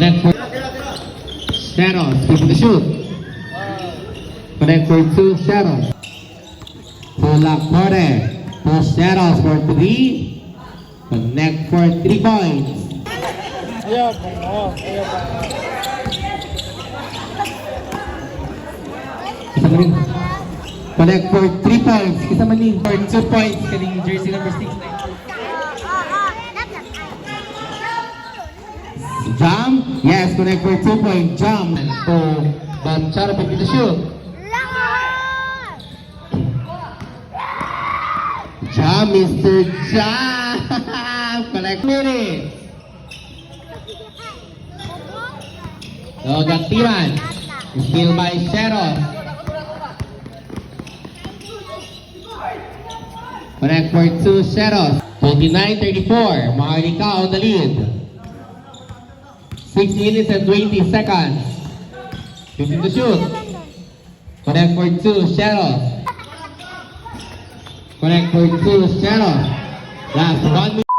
Connect for Shadows. Keep the shoot. Connect for 2 Shadows. Pull up Corre. 2 Shadows for 3. Connect for 3 points. Isa maling. Connect for 3 points. Isa maling. For 2 points. Kaling jersey number 6. Jump. Yes, connect for 2 points. Jump. So, Charo pick the shoot. Jump, Mr. Jump. Connect minutes. So, Gaktiman. Steal by Shadows. Connect for 2 Shadows. 29-34. Maharlika on the lead. 6 minutes and 20 seconds. 15 to shoot. Connect for 2 Shadows. Connect for 2 Shadows. Last 1 minute.